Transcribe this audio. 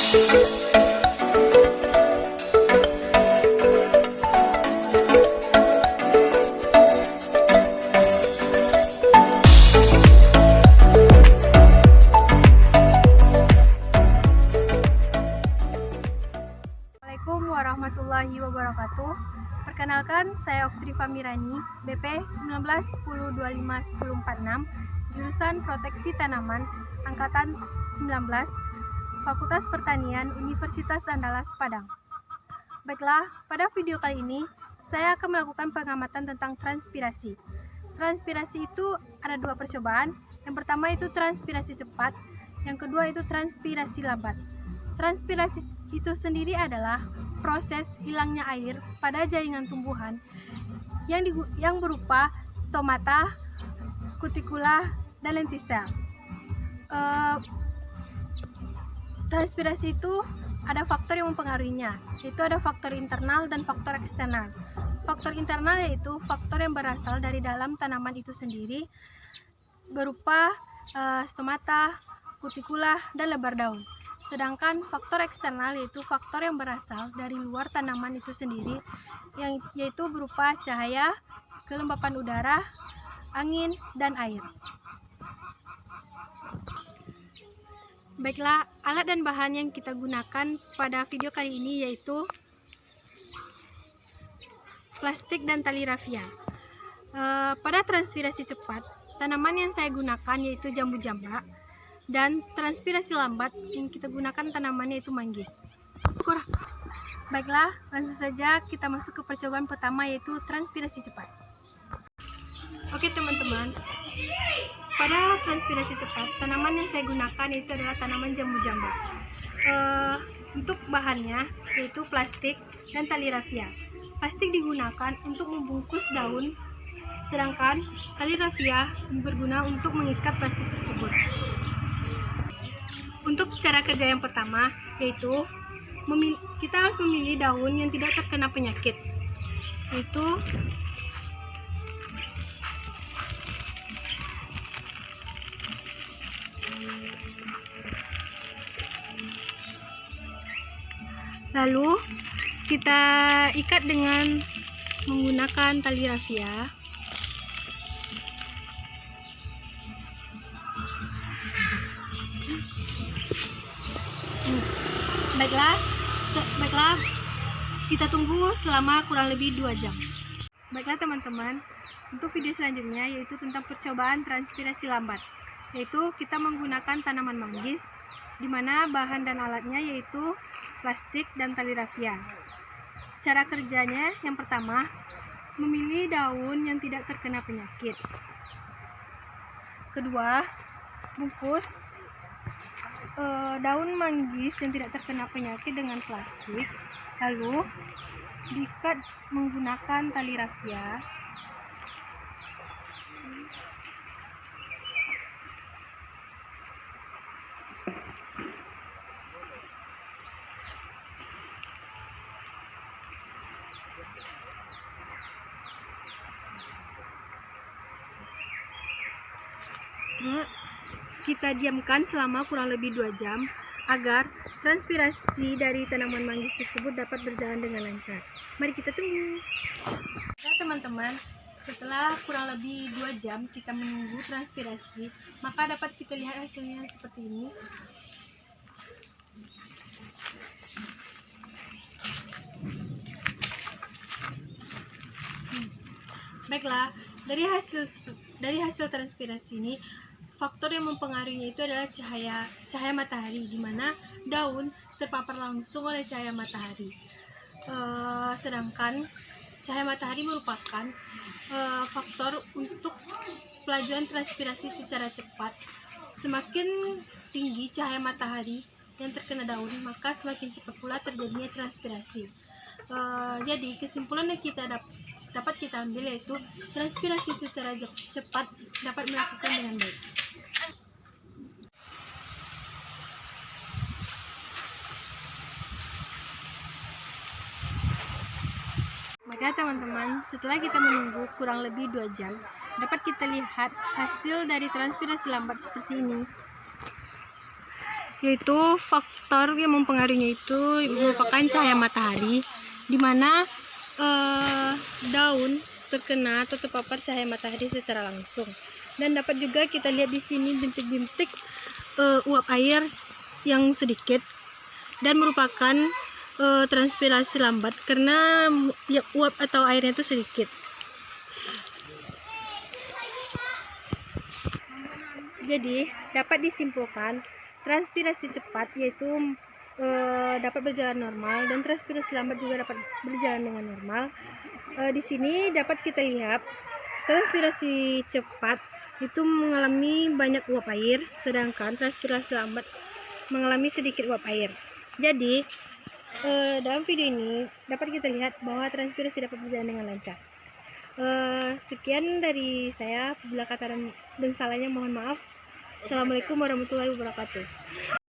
Assalamualaikum warahmatullahi wabarakatuh. Perkenalkan, saya Oktrifa Mirani, BP 1910251046, jurusan Proteksi Tanaman, Angkatan 19, Fakultas Pertanian, Universitas Andalas, Padang. Baiklah, pada video kali ini, saya akan melakukan pengamatan tentang transpirasi. Transpirasi itu ada dua percobaan. Yang pertama itu transpirasi cepat, yang kedua itu transpirasi lambat. Transpirasi itu sendiri adalah proses hilangnya air pada jaringan tumbuhan yang berupa stomata, kutikula, dan lentisel. Transpirasi itu ada faktor yang mempengaruhinya, yaitu ada faktor internal dan faktor eksternal. Faktor internal yaitu faktor yang berasal dari dalam tanaman itu sendiri, berupa stomata, kutikula, dan lebar daun. Sedangkan faktor eksternal yaitu faktor yang berasal dari luar tanaman itu sendiri, yaitu berupa cahaya, kelembapan udara, angin, dan air. Baiklah, alat dan bahan yang kita gunakan pada video kali ini yaitu plastik dan tali rafia. Pada transpirasi cepat, tanaman yang saya gunakan yaitu jambu jambak, dan transpirasi lambat yang kita gunakan tanamannya itu manggis. Baiklah, langsung saja kita masuk ke percobaan pertama yaitu transpirasi cepat. Oke teman-teman, pada transpirasi cepat, tanaman yang saya gunakan itu adalah tanaman jambu jambak. Untuk bahannya yaitu plastik dan tali rafia. Plastik digunakan untuk membungkus daun, sedangkan tali rafia berguna untuk mengikat plastik tersebut. Untuk cara kerja yang pertama yaitu kita harus memilih daun yang tidak terkena penyakit, yaitu lalu kita ikat dengan menggunakan tali rafia. Baiklah, kita tunggu selama kurang lebih 2 jam. Baiklah teman-teman, untuk video selanjutnya yaitu tentang percobaan transpirasi lambat, yaitu kita menggunakan tanaman manggis, di mana bahan dan alatnya yaitu plastik dan tali rafia. Cara kerjanya yang pertama, memilih daun yang tidak terkena penyakit. Kedua, bungkus daun manggis yang tidak terkena penyakit dengan plastik, lalu diikat menggunakan tali rafia. Terus kita diamkan selama kurang lebih 2 jam agar transpirasi dari tanaman manggis tersebut dapat berjalan dengan lancar. Mari kita tunggu. Nah teman-teman, setelah kurang lebih 2 jam kita menunggu transpirasi, maka dapat kita lihat hasilnya seperti ini. Baiklah, dari hasil transpirasi ini, faktor yang mempengaruhinya itu adalah cahaya matahari, di mana daun terpapar langsung oleh cahaya matahari. Sedangkan cahaya matahari merupakan faktor untuk pelajuan transpirasi secara cepat. Semakin tinggi cahaya matahari yang terkena daun, maka semakin cepat pula terjadinya transpirasi. Jadi kesimpulan yang dapat kita ambil yaitu transpirasi secara cepat dapat melakukan dengan baik. Maka teman-teman, setelah kita menunggu kurang lebih 2 jam, dapat kita lihat hasil dari transpirasi lambat seperti ini. yaitu faktor yang mempengaruhinya itu merupakan cahaya matahari, di mana daun terkena atau terpapar cahaya matahari secara langsung. Dan dapat juga kita lihat di sini bintik-bintik uap air yang sedikit dan merupakan transpirasi lambat karena ya, uap atau airnya itu sedikit. Jadi dapat disimpulkan transpirasi cepat yaitu dapat berjalan normal dan transpirasi lambat juga dapat berjalan dengan normal. Di sini dapat kita lihat transpirasi cepat itu mengalami banyak uap air, sedangkan transpirasi lambat mengalami sedikit uap air. Jadi dalam video ini dapat kita lihat bahwa transpirasi dapat berjalan dengan lancar. Sekian dari saya, bila kata dan salahnya mohon maaf. Assalamualaikum warahmatullahi wabarakatuh.